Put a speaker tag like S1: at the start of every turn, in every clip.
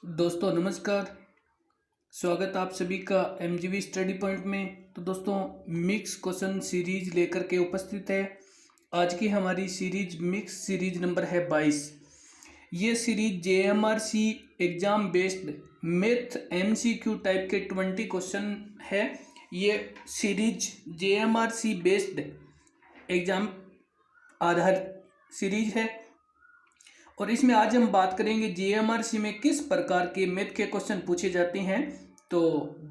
S1: दोस्तों नमस्कार। स्वागत आप सभी का एमजीवी स्टडी पॉइंट में। तो दोस्तों मिक्स क्वेश्चन सीरीज लेकर के उपस्थित है। आज की हमारी सीरीज मिक्स सीरीज नंबर है 22। ये series JMRC exam based math MCQ type के 20 क्वेश्चन है। ये सीरीज जेएमआरसी बेस्ड एग्जाम आधारित सीरीज है और इसमें आज हम बात करेंगे जेएमआरसी में किस प्रकार के मैथ के क्वेश्चन पूछे जाते हैं। तो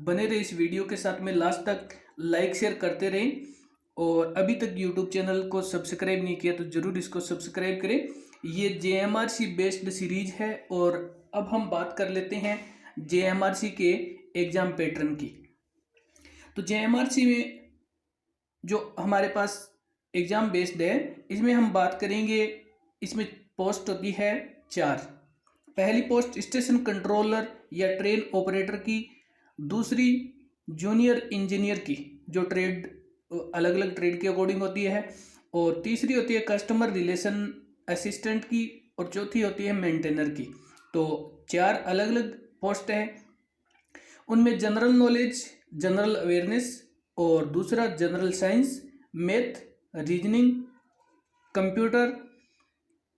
S1: बने रहे इस वीडियो के साथ में लास्ट तक, लाइक शेयर करते रहें और अभी तक यूट्यूब चैनल को सब्सक्राइब नहीं किया तो ज़रूर इसको सब्सक्राइब करें। ये जेएमआरसी बेस्ड सीरीज है और अब हम बात कर लेते हैं जेएमआरसी के एग्जाम पैटर्न की। तो जेएमआरसी में जो हमारे पास एग्जाम बेस्ड है इसमें हम बात करेंगे, इसमें पोस्ट होती है 4। पहली पोस्ट स्टेशन कंट्रोलर या ट्रेन ऑपरेटर की, दूसरी जूनियर इंजीनियर की जो ट्रेड अलग अलग ट्रेड के अकॉर्डिंग होती है, और तीसरी होती है कस्टमर रिलेशन असिस्टेंट की, और चौथी होती है मेंटेनर की। तो 4 अलग अलग पोस्ट हैं। उनमें जनरल नॉलेज, जनरल अवेयरनेस और दूसरा general science, math, reasoning, computer,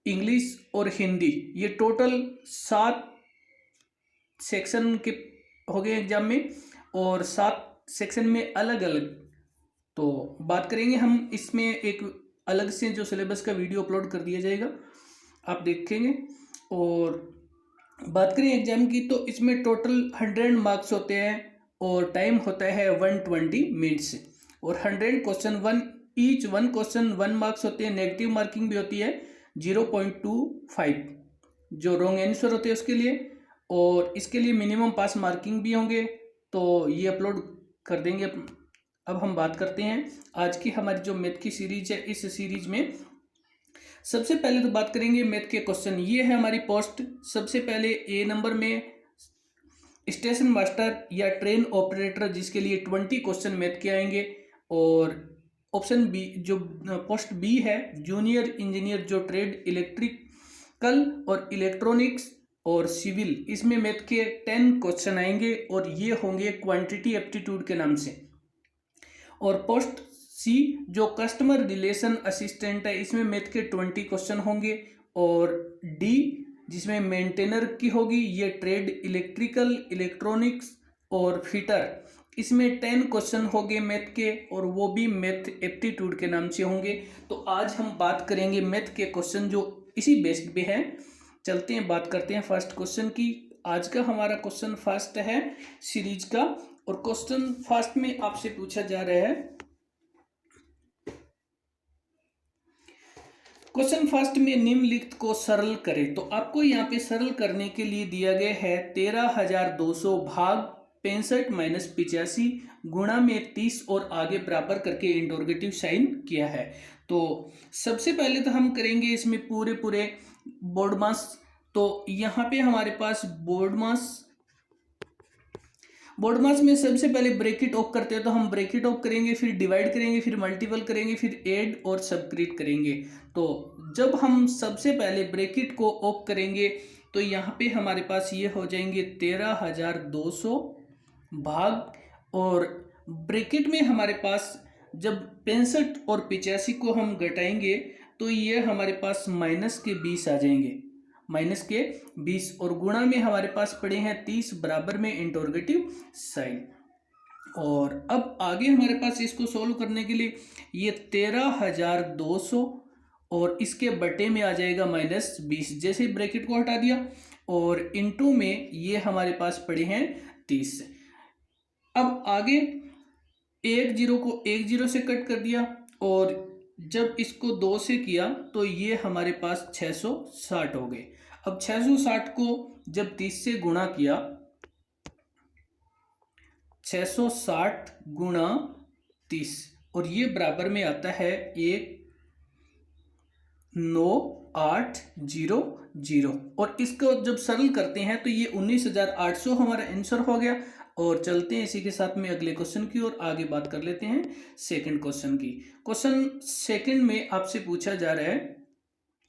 S1: English और हिंदी, ये टोटल 7 सेक्शन के हो गए एग्जाम में और 7 सेक्शन में अलग अलग। तो बात करेंगे हम, इसमें एक अलग से जो सिलेबस का वीडियो अपलोड कर दिया जाएगा, आप देखेंगे। और बात करें एग्जाम की तो इसमें टोटल 100 मार्क्स होते हैं और टाइम होता है 120 मिनट्स और 100 question, each one question 1 marks होते हैं। नेगेटिव मार्किंग भी होती है 0.25 जो रॉन्ग आंसर होते हैं उसके लिए, और इसके लिए मिनिमम पास मार्किंग भी होंगे। तो ये अपलोड कर देंगे। अब हम बात करते हैं आज की हमारी जो मैथ की सीरीज है। इस सीरीज में सबसे पहले तो बात करेंगे मैथ के क्वेश्चन। ये है हमारी पोस्ट। सबसे पहले ए नंबर में स्टेशन मास्टर या ट्रेन ऑपरेटर, जिसके लिए 20 क्वेश्चन मैथ के आएंगे। और ऑप्शन बी जो पोस्ट बी है जूनियर इंजीनियर जो ट्रेड इलेक्ट्रिकल और इलेक्ट्रॉनिक्स और सिविल, इसमें मैथ के 10 क्वेश्चन आएंगे और ये होंगे क्वांटिटी एप्टीट्यूड के नाम से। और पोस्ट सी जो कस्टमर रिलेशन असिस्टेंट है, इसमें मैथ के 20 क्वेश्चन होंगे। और डी जिसमें मेंटेनर की होगी, ये ट्रेड इलेक्ट्रिकल, इलेक्ट्रॉनिक्स और फिटर, इसमें 10 क्वेश्चन होंगे मैथ के और वो भी मैथ एप्टीट्यूड के नाम से होंगे। तो आज हम बात करेंगे मैथ के क्वेश्चन जो इसी बेस्ड पे हैं। चलते हैं बात करते हैं फर्स्ट क्वेश्चन की। आज का हमारा क्वेश्चन फर्स्ट है सीरीज का, और क्वेश्चन फर्स्ट में आपसे पूछा जा रहा है, क्वेश्चन फर्स्ट में निम्नलिखित को सरल करें। तो आपको यहाँ पे सरल करने के लिए दिया गया है 13,200 भाग 65 माइनस 85 गुणा में 30 और आगे बराबर करके इंटरोगेटिव साइन किया है। तो सबसे पहले तो हम करेंगे इसमें पूरे बोर्ड मास। तो यहाँ पे हमारे पास बोर्ड मास में सबसे पहले ब्रैकेट ऑफ करते हैं, तो हम ब्रैकेट ऑफ करेंगे, फिर डिवाइड करेंगे, फिर मल्टीपल करेंगे, फिर ऐड और सबट्रैक्ट करेंगे। तो जब हम सबसे पहले ब्रैकेट को ऑफ करेंगे तो यहाँ पे हमारे पास ये हो जाएंगे 13,200 भाग, और ब्रैकेट में हमारे पास जब 65 और 85 को हम घटाएंगे तो ये हमारे पास माइनस के 20 आ जाएंगे, माइनस के 20, और गुणा में हमारे पास पड़े हैं 30 बराबर में इंटरोगेटिव साइन। और अब आगे हमारे पास इसको सोल्व करने के लिए ये 13,200 और इसके बटे में आ जाएगा माइनस 20, जैसे ब्रैकेट को हटा दिया, और इनटू में ये हमारे पास पड़े हैं 30। अब आगे एक जीरो को एक जीरो से कट कर दिया, और जब इसको 2 से किया तो ये हमारे पास 660 हो गए। अब 660 को जब 30 से गुणा किया, 660 गुणा 30, और ये बराबर में आता है 19,800, और इसको जब सरल करते हैं तो ये 19,800 हमारा आंसर हो गया। और चलते हैं इसी के साथ में अगले क्वेश्चन की और आगे बात कर लेते हैं सेकंड क्वेश्चन की। क्वेश्चन सेकंड में आपसे पूछा जा रहा है,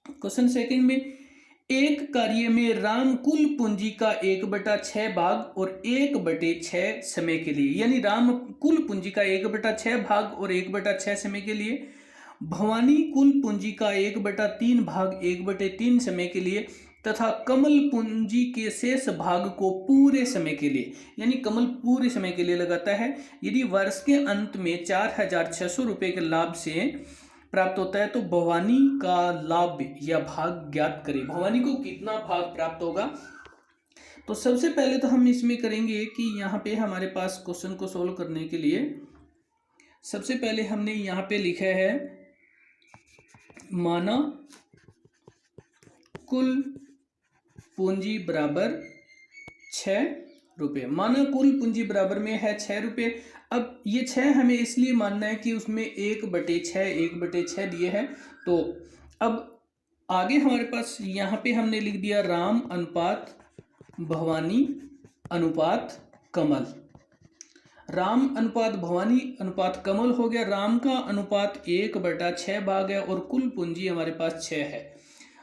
S1: क्वेश्चन सेकंड में एक कार्य में राम कुल पूंजी का 1/6 भाग और 1/6 समय के लिए, यानी राम कुल पूंजी का 1/6 भाग और 1/6 समय के लिए, भवानी कुल पूंजी का 1/3 भाग 1/3 समय के लिए, तथा कमल पूंजी के शेष भाग को पूरे समय के लिए, यानी कमल पूरे समय के लिए लगाता है, यदि वर्ष के अंत में 4,600 रुपये के लाभ से प्राप्त होता है तो भवानी का लाभ या भाग ज्ञात करें। भवानी को कितना भाग प्राप्त होगा? तो सबसे पहले तो हम इसमें करेंगे कि यहाँ पे हमारे पास क्वेश्चन को सोल्व करने के लिए सबसे पहले हमने यहाँ पे लिखा है माना कुल पूंजी बराबर 6 रुपये। माना कुल पूंजी बराबर में है 6 रुपये। अब ये 6 हमें इसलिए मानना है कि उसमें 1/6 दिए हैं। तो अब आगे हमारे पास यहाँ पे हमने लिख दिया राम अनुपात भवानी अनुपात कमल। राम अनुपात भवानी अनुपात कमल हो गया। राम का अनुपात 1/6 भाग है और कुल पूंजी हमारे पास 6 है।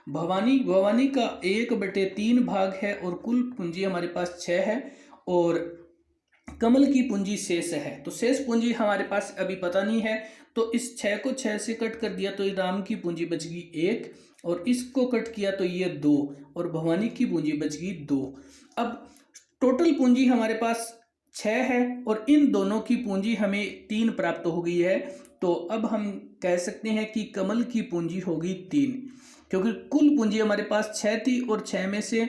S1: भवानी का 1/3 भाग है और कुल पूंजी हमारे पास 6 है और कमल की पूंजी शेष है। तो शेष पूंजी हमारे पास अभी पता नहीं है, तो इस 6 को 6 से कट कर दिया तो राम की पूंजी बच गई 1 और इसको कट किया तो ये 2 और भवानी की पूंजी बच गई 2। अब टोटल पूंजी हमारे पास 6 है और इन दोनों की पूंजी हमें 3 प्राप्त हो गई है। तो अब हम कह सकते हैं कि कमल की पूंजी होगी 3, क्योंकि कुल पूंजी हमारे पास 6 थी और 6 में से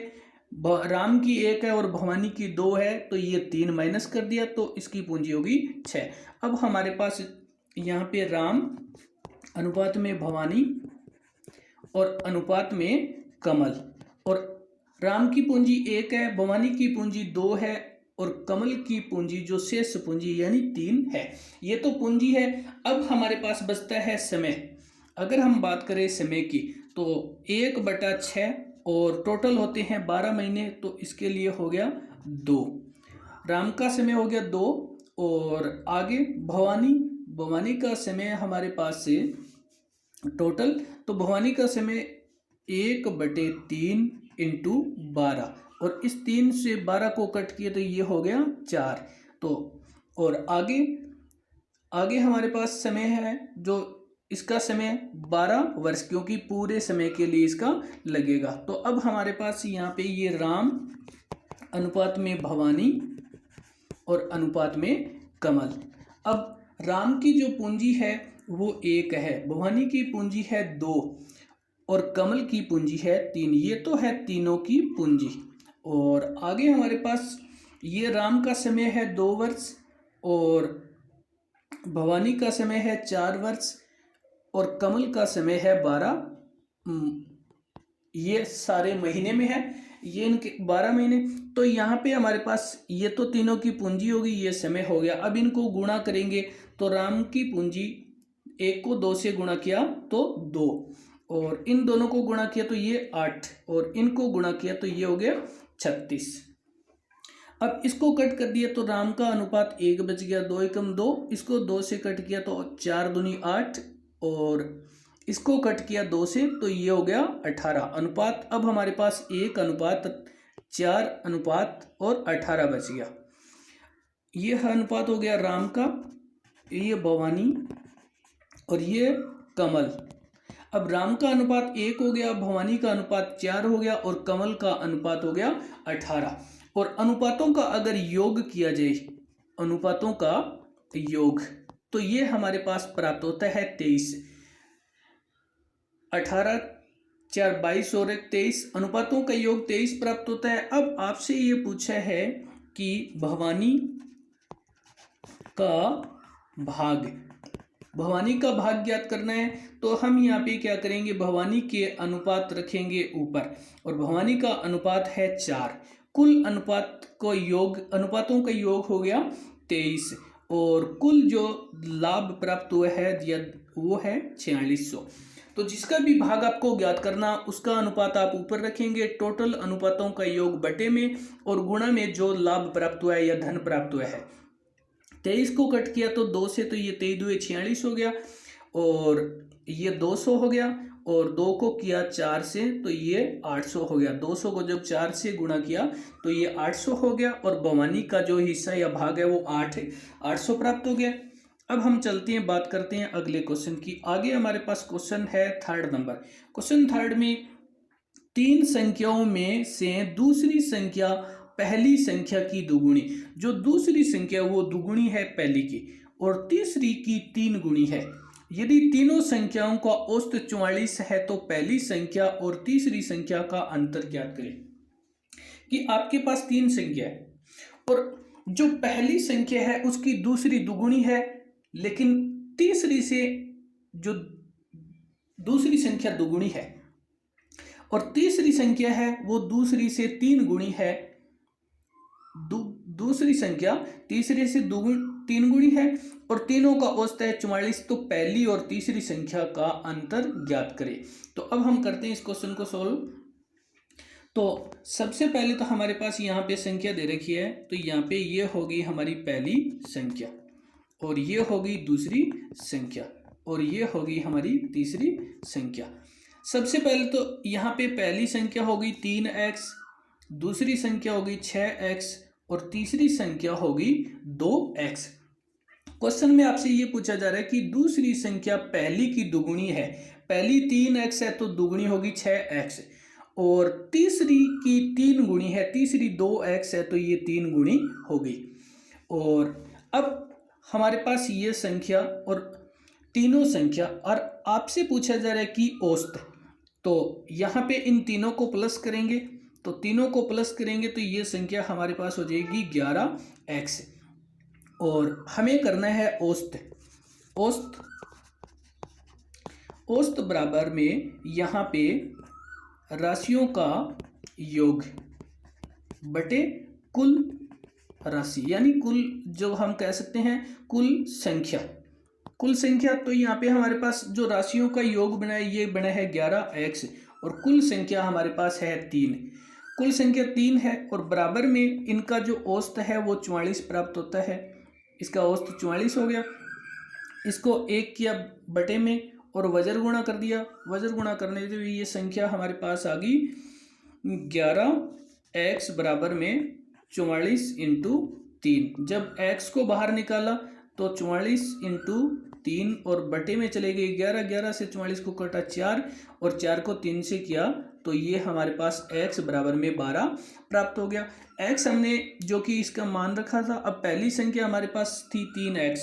S1: राम की 1 है और भवानी की 2 है, तो ये 3 माइनस कर दिया तो इसकी पूंजी होगी 6। अब हमारे पास यहाँ पे राम अनुपात में भवानी और अनुपात में कमल, और राम की पूंजी 1 है, भवानी की पूंजी 2 है और कमल की पूंजी जो शेष पूंजी यानी 3 है। ये तो पूंजी है। अब हमारे पास बचता है समय। अगर हम बात करें समय की तो 1/6 और टोटल होते हैं 12 महीने, तो इसके लिए हो गया 2। राम का समय हो गया 2 और आगे भवानी का समय हमारे पास से टोटल, तो भवानी का समय 1/3 इंटू 12 और इस 3 से 12 को कट किए तो ये हो गया 4। तो और आगे हमारे पास समय है जो इसका समय 12 वर्ष, क्योंकि पूरे समय के लिए इसका लगेगा। तो अब हमारे पास यहाँ पे ये राम अनुपात में भवानी और अनुपात में कमल। अब राम की जो पूंजी है वो 1 है, भवानी की पूंजी है 2 और कमल की पूंजी है 3। ये तो है तीनों की पूंजी। और आगे हमारे पास ये राम का समय है 2 वर्ष और भवानी का समय है 4 वर्ष और कमल का समय है 12। ये सारे महीने में है, ये इनके 12 महीने। तो यहाँ पे हमारे पास ये तो तीनों की पूंजी होगी, ये समय हो गया। अब इनको गुणा करेंगे तो राम की पूंजी 1 को 2 से गुणा किया तो 2 और इन दोनों को गुणा किया तो ये 8 और इनको गुणा किया तो ये हो गया 36। अब इसको कट कर दिया तो राम का अनुपात 1 बच गया, 2 एकम 2, इसको 2 से कट किया तो 4 दूनी 8 और इसको कट किया 2 से तो ये हो गया 18 अनुपात। अब हमारे पास 1 अनुपात 4 अनुपात और 18 बच गया। ये अनुपात हो गया राम का, ये भवानी और ये कमल। अब राम का अनुपात 1 हो गया, भवानी का अनुपात 4 हो गया और कमल का अनुपात हो गया 18। और अनुपातों का अगर योग किया जाए, अनुपातों का योग, तो ये हमारे पास प्राप्त होता है 23। 18 4 22 और 23 अनुपातों का योग 23 प्राप्त होता है। अब आपसे ये पूछा है कि भवानी का भाग ज्ञात करना है। तो हम यहाँ पे क्या करेंगे, भवानी के अनुपात रखेंगे ऊपर और भवानी का अनुपात है 4। कुल अनुपातों का योग हो गया 23 और कुल जो लाभ प्राप्त हुआ है वो है 4600। तो जिसका भी भाग आपको ज्ञात करना उसका अनुपात आप ऊपर रखेंगे, टोटल अनुपातों का योग बटे में और गुणा में जो लाभ प्राप्त हुआ है या धन प्राप्त हुआ है। 23 को कट किया तो 2 से, तो ये 23 2 46 हो गया और ये 200 हो गया और 2 को किया 4 से तो ये 800 हो गया। 200 को जब 4 से गुणा किया तो ये 800 हो गया और भवानी का जो हिस्सा या भाग है वो 8 है, 800 प्राप्त हो गया। अब हम चलते हैं, बात करते हैं अगले क्वेश्चन की। आगे हमारे पास क्वेश्चन है थर्ड नंबर। क्वेश्चन थर्ड में 3 संख्याओं में से दूसरी संख्या पहली संख्या की दुगुनी, जो दूसरी संख्या वो दुगुनी है पहली की और तीसरी की 3 गुणी है। यदि तीनों संख्याओं का औसत 44 है तो पहली संख्या और तीसरी संख्या का अंतर ज्ञात करें। कि आपके पास 3 संख्या है और जो पहली संख्या है उसकी दूसरी दुगुनी है, लेकिन तीसरी से जो दूसरी संख्या दुगुनी है और तीसरी संख्या है वो दूसरी से 3 गुणी है। दूसरी संख्या तीसरे से 3 गुणी है और तीनों का औसत है 44, तो पहली और तीसरी संख्या का अंतर ज्ञात करें। तो अब हम करते हैं इस क्वेश्चन को सोल्व। तो सबसे पहले तो हमारे पास यहाँ पे संख्या दे रखी है, तो यहाँ पे ये होगी हमारी पहली संख्या और ये होगी दूसरी संख्या और ये होगी हमारी तीसरी संख्या। सबसे पहले तो यहाँ पे पहली संख्या होगी 3x, दूसरी संख्या होगी 6x और तीसरी संख्या होगी 2x। क्वेश्चन में आपसे ये पूछा जा रहा है कि दूसरी संख्या पहली की दुगुनी है। पहली 3x है तो दुगुनी होगी 6x और तीसरी की 3 गुणी है, तीसरी 2x है तो ये 3 गुणी होगी। और अब हमारे पास ये संख्या और तीनों संख्या और आपसे पूछा जा रहा है कि औसत, तो यहाँ पे इन तीनों को प्लस करेंगे, तो तीनों को प्लस करेंगे तो ये संख्या हमारे पास हो जाएगी 11x और हमें करना है औसत। औसत बराबर में यहाँ पे राशियों का योग बटे कुल राशि, यानी कुल जो हम कह सकते हैं कुल संख्या। तो यहाँ पे हमारे पास जो राशियों का योग बना है ये बना है 11x और कुल संख्या हमारे पास है 3। कुल संख्या 3 है और बराबर में इनका जो औसत है वो 44 प्राप्त होता है। इसका औसत 44 हो गया। इसको 1 किया बटे में और वजर गुणा कर दिया। वजर गुणा करने से ये संख्या हमारे पास आ गई 11x बराबर में 44 इंटू 3। जब x को बाहर निकाला तो 44 इंटू 3 और बटे में चले गए 11 से 44 को कटा 4 और 4 को 3 से किया तो ये हमारे पास x बराबर में 12 प्राप्त हो गया। x हमने जो कि इसका मान रखा था। अब पहली संख्या हमारे पास थी 3x,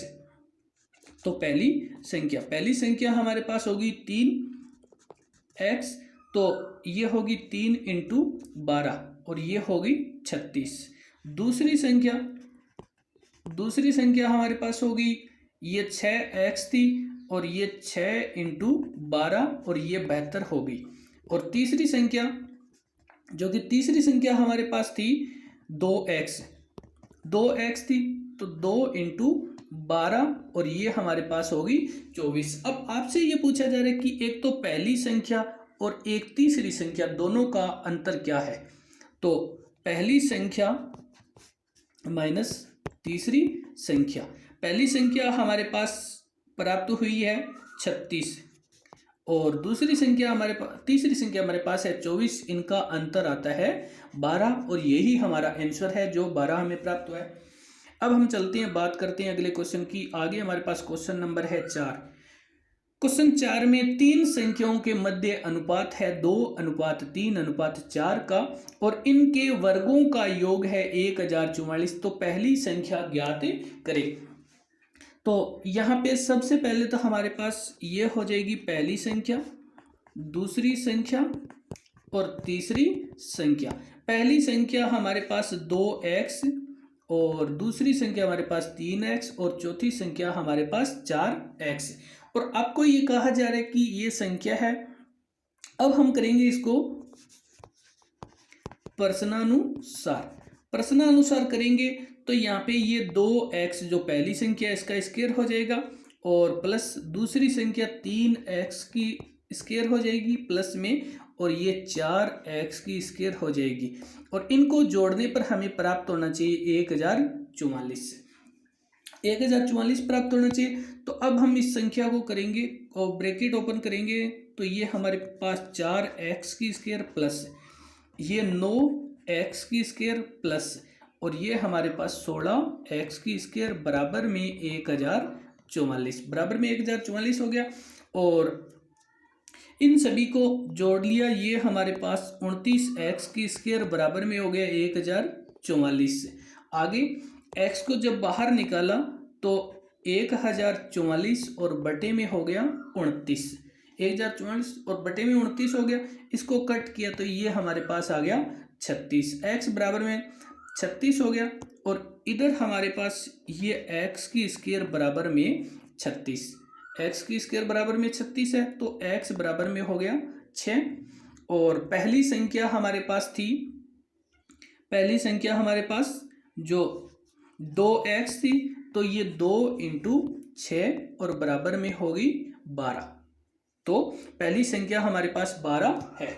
S1: तो पहली संख्या हमारे पास होगी 3x, तो ये होगी 3 इंटू 12 और ये होगी 36। दूसरी संख्या हमारे पास होगी ये 6x थी और ये 6 इंटू 12 और ये 72 होगी। और तीसरी संख्या हमारे पास थी 2x थी, तो 2 इंटू 12 और ये हमारे पास होगी 24। अब आपसे ये पूछा जा रहा है कि एक तो पहली संख्या और एक तीसरी संख्या दोनों का अंतर क्या है। तो पहली संख्या माइनस तीसरी संख्या, पहली संख्या हमारे पास प्राप्त हुई है 36 और तीसरी संख्या हमारे पास है 24। इनका अंतर आता है 12 और यही हमारा आंसर है जो 12 हमें प्राप्त हुआ है। अब हम चलते हैं, बात करते हैं अगले क्वेश्चन की। आगे हमारे पास क्वेश्चन नंबर है 4। क्वेश्चन 4 में 3 संख्याओं के मध्य अनुपात है 2:3:4 का और इनके वर्गों का योग है 1044। तो पहली संख्या ज्ञात करें। तो यहाँ पे सबसे पहले तो हमारे पास ये हो जाएगी पहली संख्या, दूसरी संख्या और तीसरी संख्या। पहली संख्या हमारे पास 2x और दूसरी संख्या हमारे पास 3x और चौथी संख्या हमारे पास 4x। और आपको ये कहा जा रहा है कि ये संख्या है। अब हम करेंगे इसको प्रश्नानुसार करेंगे। तो यहाँ पे ये 2x जो पहली संख्या इसका स्क्वायर हो जाएगा और प्लस दूसरी संख्या 3x की स्क्वायर हो जाएगी प्लस में और ये 4x की स्क्वायर हो जाएगी और इनको जोड़ने पर हमें प्राप्त होना चाहिए 1044 प्राप्त होना चाहिए। तो अब हम इस संख्या को करेंगे और ब्रैकेट ओपन करेंगे तो ये हमारे पास 4x की स्क्वायर प्लस ये 9x की स्क्वायर प्लस और ये हमारे पास 16x की स्क्वायर बराबर में 1044 बराबर में 1044 हो गया। और इन सभी को जोड़ लिया, ये हमारे पास 29x की स्क्वायर बराबर में हो गया 1044। आगे x को जब बाहर निकाला तो 1044 और बटे में हो गया 29, 1044 और बटे में 29 हो गया। इसको कट किया तो ये हमारे पास आ गया 36, x बराबर में 36 हो गया। और इधर हमारे पास ये x की स्क्वायर बराबर में 36, x की स्क्वायर बराबर में 36 है तो x बराबर में हो गया 6। और पहली संख्या हमारे पास थी, पहली संख्या हमारे पास जो 2x थी तो ये 2 इंटू 6 और बराबर में होगी 12, तो पहली संख्या हमारे पास 12 है।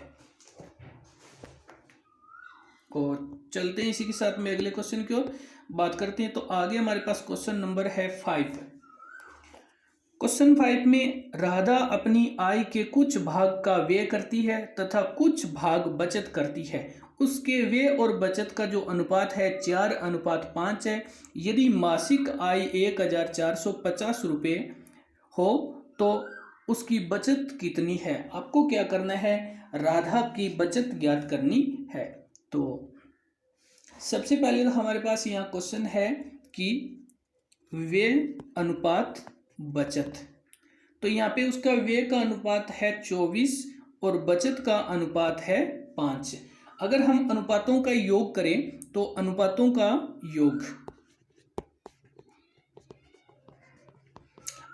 S1: और चलते हैं इसी के साथ में अगले क्वेश्चन की ओर बात करते हैं। तो आगे हमारे पास क्वेश्चन नंबर है 5। क्वेश्चन 5 में राधा अपनी आय के कुछ भाग का व्यय करती है तथा कुछ भाग बचत करती है। उसके व्यय और बचत का जो अनुपात है 4:5 है। यदि मासिक आय 1450 रुपये हो तो उसकी बचत कितनी है। आपको क्या करना है, राधा की बचत ज्ञात करनी है। तो सबसे पहले तो हमारे पास यहाँ क्वेश्चन है कि व्यय अनुपात बचत, तो यहाँ पे उसका व्यय का अनुपात है 24 और बचत का अनुपात है 5। अगर हम अनुपातों का योग करें तो अनुपातों का योग,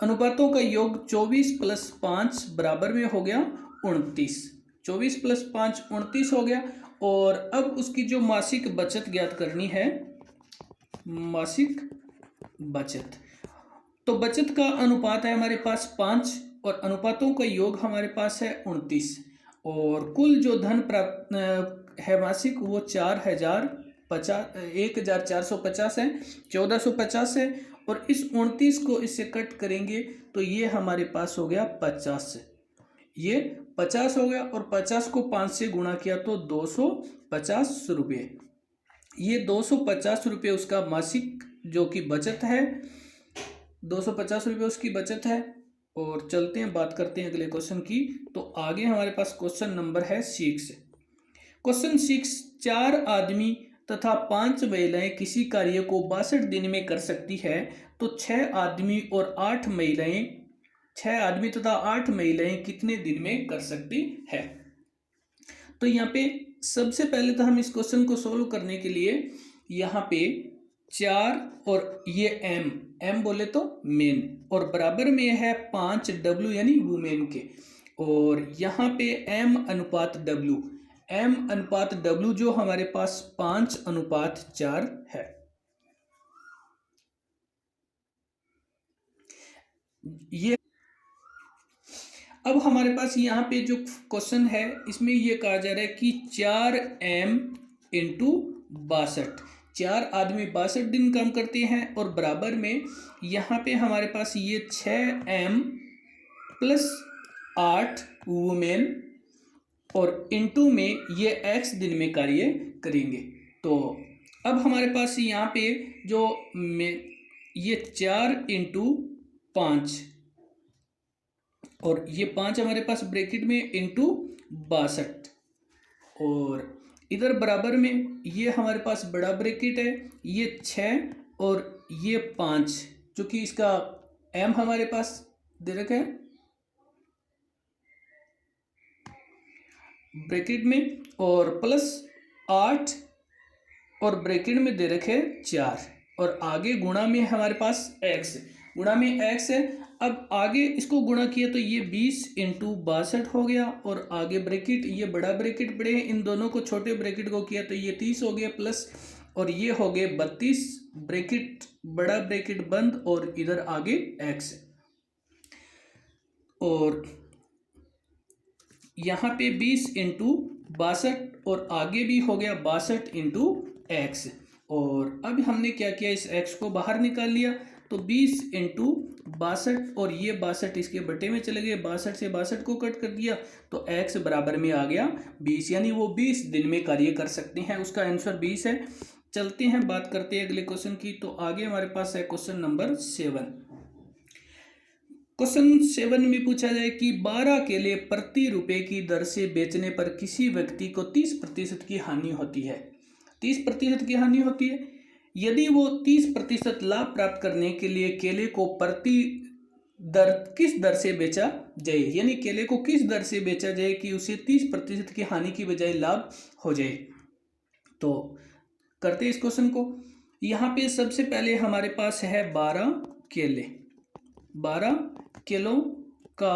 S1: अनुपातों का योग 24 + 5 बराबर में हो गया 29, 24 + 5 29 हो गया। और अब उसकी जो मासिक बचत ज्ञात करनी है, मासिक बचत, तो बचत का अनुपात है हमारे पास 5 और अनुपातों का योग हमारे पास है 29 और कुल जो धन प्राप्त है मासिक वो 1450 है, 1450 है। और इस 29 को इससे कट करेंगे तो ये हमारे पास हो गया 50, ये 50 हो गया। और 50 को 5 से गुणा किया तो 250 रुपये, ये 250 रुपये उसका मासिक जो कि बचत है, 250 रुपये उसकी बचत है। और चलते हैं बात करते हैं अगले क्वेश्चन की। तो आगे हमारे पास क्वेश्चन नंबर है 6। क्वेश्चन 6, 4 आदमी तथा 5 महिलाएं किसी कार्य को 62 दिन में कर सकती है तो 6 आदमी और 8 महिलाएं, 6 आदमी तथा 8 महिलाएं कितने दिन में कर सकती है। तो यहाँ पे सबसे पहले तो हम इस क्वेश्चन को सोल्व करने के लिए यहाँ पे 4 और ये एम बोले तो मेन और बराबर में है 5 डब्ल्यू यानी वुमेन के। और यहाँ पे एम अनुपात डब्ल्यू जो हमारे पास 5:4 है। ये अब हमारे पास यहाँ पे जो क्वेश्चन है इसमें ये कहा जा रहा है कि 4m इंटू 62, 4 आदमी 62 दिन काम करते हैं और बराबर में यहाँ पे हमारे पास ये 6m + 8 वुमेन और इंटू में ये x दिन में कार्य करेंगे। तो अब हमारे पास यहाँ पे जो ये 4 इंटू 5 और ये 5 हमारे पास ब्रैकेट में इंटू 62 और इधर बराबर में ये हमारे पास बड़ा ब्रैकेट है, ये 6 और ये 5 जो कि इसका m हमारे पास दे रखा है ब्रैकेट में और +8 और ब्रैकेट में दे रखे 4 और आगे गुणा में हमारे पास x, गुणा में x है। अब आगे इसको गुणा किया तो ये 20 इंटू 62 हो गया और आगे ब्रैकेट, ये बड़ा ब्रैकेट बड़े हैं, इन दोनों को छोटे ब्रैकेट को किया तो ये 30 हो गया प्लस और ये हो गए 32, ब्रैकेट बड़ा ब्रैकेट बंद और इधर आगे x और यहाँ पे 20 इंटू 62 और आगे भी हो गया 62 इंटू x। और अब हमने क्या किया, इस x को बाहर निकाल लिया तो 20 इंटू 62 और ये 62 इसके बटे में चले गए, 62 से 62 को कट कर दिया तो x बराबर में आ गया 20, यानी वो 20 दिन में कार्य कर सकते हैं। उसका आंसर 20 है। चलते हैं, बात करते हैं अगले क्वेश्चन की। तो आगे हमारे पास है क्वेश्चन नंबर 7। क्वेश्चन 7 में पूछा जाए कि 12 केले प्रति रुपए की दर से बेचने पर किसी व्यक्ति को 30% की हानि होती है। 30% की हानि होती है। यदि वो 30% लाभ प्राप्त करने के लिए केले को प्रति दर किस दर से बेचा जाए, यानी केले को किस दर से बेचा जाए कि उसे 30% की हानि की बजाय लाभ हो जाए। तो करते इस क्वेश्चन को। यहाँ पे सबसे पहले हमारे पास है 12 केले। 12 किलो का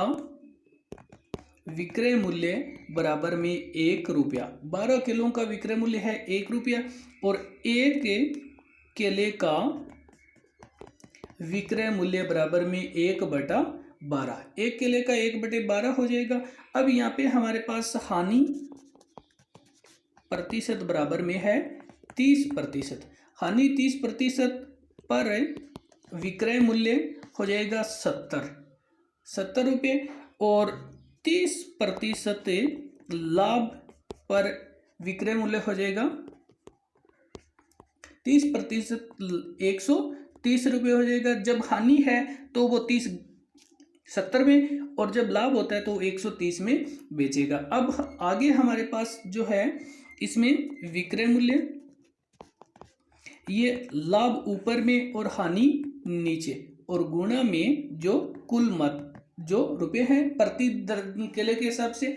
S1: विक्रय मूल्य बराबर में 1 रुपया। 12 किलो का विक्रय मूल्य है 1 रुपया और एक केले का विक्रय मूल्य बराबर में 1/12। एक केले का 1/12 हो जाएगा। अब यहाँ पे हमारे पास हानि प्रतिशत बराबर में है 30%। हानि 30% पर विक्रय मूल्य हो जाएगा 70 रुपये और 30% लाभ पर विक्रय मूल्य हो जाएगा 30% 130 रुपये हो जाएगा। जब हानि है तो वो 70 में और जब लाभ होता है तो 130 में बेचेगा। अब आगे हमारे पास जो है इसमें विक्रय मूल्य, ये लाभ ऊपर में और हानि नीचे और गुणा में जो कुल जो रुपए हैं प्रति केले के हिसाब से।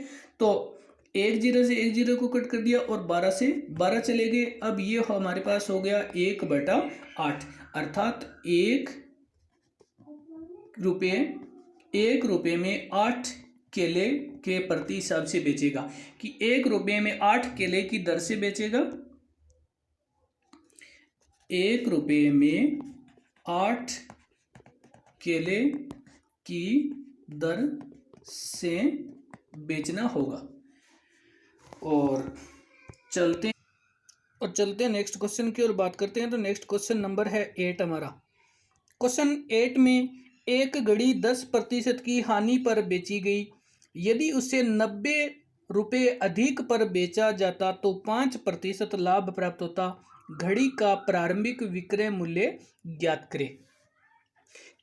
S1: तो 1 0 से 1 0 को कट कर दिया और 12 से 12 चले गए। अब ये हमारे पास हो गया 1/8, अर्थात 1 रुपये में 8 केले के प्रति हिसाब से बेचेगा कि 1 रुपये में 8 केले की दर से बेचेगा। 1 रुपये में 8 केले की दर से बेचना होगा। और चलते हैं नेक्स्ट क्वेश्चन की ओर बात करते हैं। तो नेक्स्ट क्वेश्चन नंबर है 8 हमारा। क्वेश्चन 8 में एक घड़ी 10% की हानि पर बेची गई। यदि उसे 90 रुपये अधिक पर बेचा जाता तो 5% लाभ प्राप्त होता। घड़ी का प्रारंभिक विक्रय मूल्य ज्ञात करें।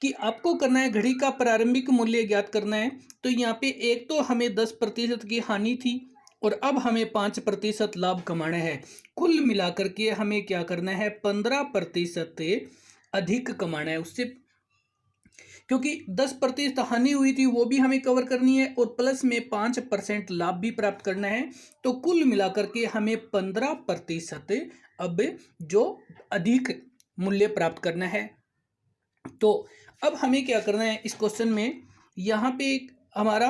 S1: कि आपको करना है घड़ी का प्रारंभिक मूल्य ज्ञात करना है। तो यहाँ पे एक तो हमें 10% की हानि थी और अब हमें 5% लाभ कमाना है। कुल मिलाकर के हमें क्या करना है 15% अधिक कमाना है उससे, क्योंकि 10% हानि हुई थी वो भी हमें कवर करनी है और प्लस में 5% लाभ भी प्राप्त करना है। तो कुल मिलाकर के हमें 15% अब जो अधिक मूल्य प्राप्त करना है। तो अब हमें क्या करना है इस क्वेश्चन में, यहाँ पे हमारा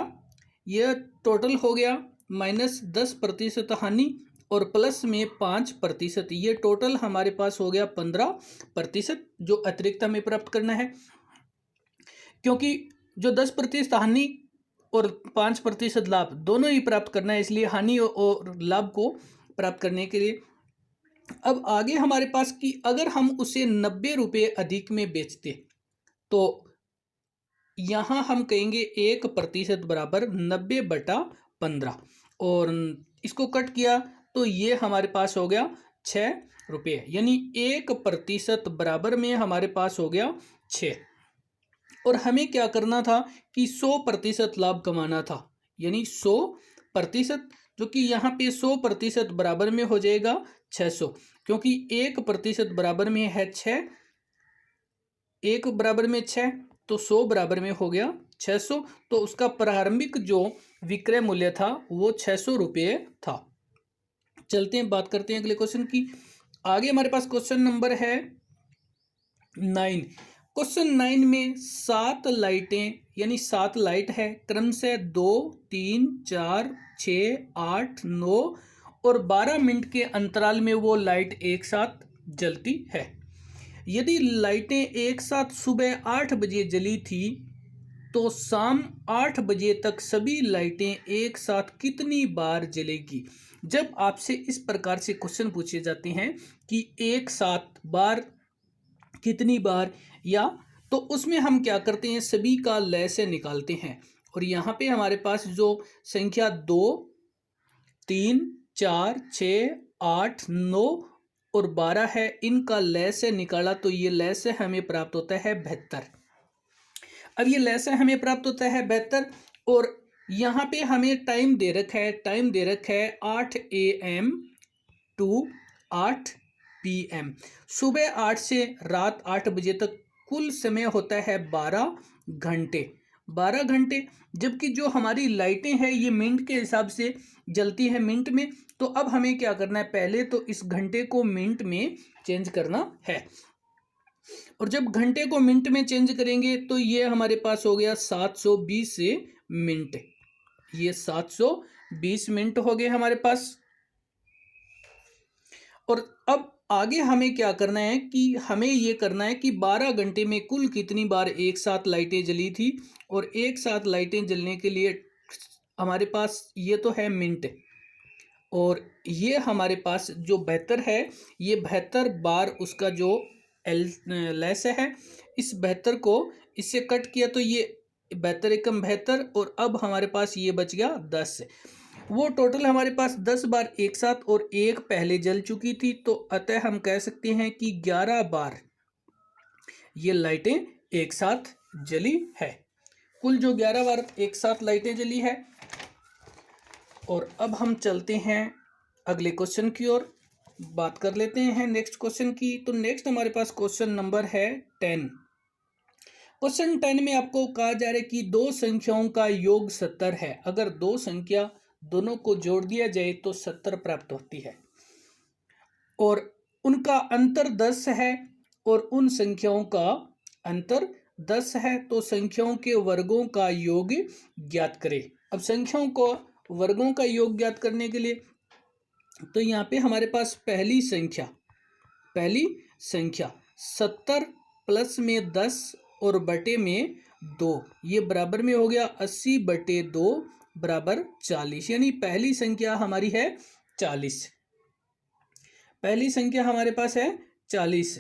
S1: यह टोटल हो गया -10% हानि और प्लस में 5%, ये टोटल हमारे पास हो गया 15% जो अतिरिक्त हमें प्राप्त करना है। क्योंकि जो 10% हानि और 5% लाभ दोनों ही प्राप्त करना है, इसलिए हानि और लाभ को प्राप्त करने के लिए अब आगे हमारे पास कि अगर हम उसे 90 रुपये अधिक में बेचते तो यहाँ हम कहेंगे 1% बराबर 90/15 और इसको कट किया तो ये हमारे पास हो गया 6 रुपये, यानी 1% बराबर में हमारे पास हो गया 6। और हमें क्या करना था कि 100% लाभ कमाना था, यानी 100%, जो कि यहाँ पे 100% बराबर में हो जाएगा 600, क्योंकि 1% बराबर में है 6, 1 बराबर में 6 तो 100 बराबर में हो गया 600। तो उसका प्रारंभिक जो विक्रय मूल्य था वो 600 रुपये था। चलते हैं बात करते हैं अगले क्वेश्चन की। आगे हमारे पास क्वेश्चन नंबर है 9। क्वेश्चन 9 में 7 लाइटें यानी 7 लाइट है, क्रमशः 2 3 4 6 8 9 और 12 मिनट के अंतराल में वो लाइट एक साथ जलती है। यदि लाइटें एक साथ सुबह 8 बजे जली थी तो शाम 8 बजे तक सभी लाइटें एक साथ कितनी बार जलेगी। जब आपसे इस प्रकार से क्वेश्चन पूछे जाते हैं कि एक साथ बार कितनी बार या तो उसमें हम क्या करते हैं, सभी का लय से निकालते हैं। और यहाँ पे हमारे पास जो संख्या 2, 3, 4, 6, 8, 9 और 12 है, इनका लय से निकाला तो ये लय से हमें प्राप्त होता है 72। अब ये लय से हमें प्राप्त होता है 72 और यहाँ पे हमें टाइम दे रखा है, 8 AM टू 8 PM, सुबह 8 से रात 8 बजे तक कुल समय होता है 12 घंटे। 12 घंटे, जबकि जो हमारी लाइटें हैं ये मिनट के हिसाब से जलती है, मिनट में। तो अब हमें क्या करना है, पहले तो इस घंटे को मिनट में चेंज करना है। और जब घंटे को मिनट में चेंज करेंगे तो ये हमारे पास हो गया 720 मिनट। ये 720 मिनट हो गए हमारे पास। और अब आगे हमें क्या करना है कि हमें ये करना है कि 12 घंटे में कुल कितनी बार एक साथ लाइटें जली थी। और एक साथ लाइटें जलने के लिए हमारे पास ये तो है मिनट, और ये हमारे पास जो 72 है, ये 72 बार उसका जो लेस है, इस 72 को इससे कट किया तो ये 72 एकम 72, और अब हमारे पास ये बच गया 10। वो टोटल हमारे पास 10 बार एक साथ और एक पहले जल चुकी थी, तो अतः हम कह सकते हैं कि 11 बार ये लाइटें एक साथ जली है। कुल जो 11 बार एक साथ लाइटें जली है। और अब हम चलते हैं अगले क्वेश्चन की ओर, बात कर लेते हैं नेक्स्ट क्वेश्चन की। तो नेक्स्ट हमारे पास क्वेश्चन नंबर है 10। क्वेश्चन 10 में आपको कहा जा रहा है कि दो संख्याओं का योग 70 है। अगर दो संख्या दोनों को जोड़ दिया जाए तो 70 प्राप्त होती है, और उनका अंतर 10 है, और उन संख्याओं का अंतर 10 है। तो संख्याओं के वर्गों का योग ज्ञात करें। अब संख्याओं को वर्गों का योग ज्ञात करने के लिए तो यहाँ पे हमारे पास पहली संख्या 70 प्लस में 10 और बटे में 2, ये बराबर में हो गया 80 बटे 2 बराबर 40। यानी पहली संख्या हमारी है 40। पहली संख्या हमारे पास है 40,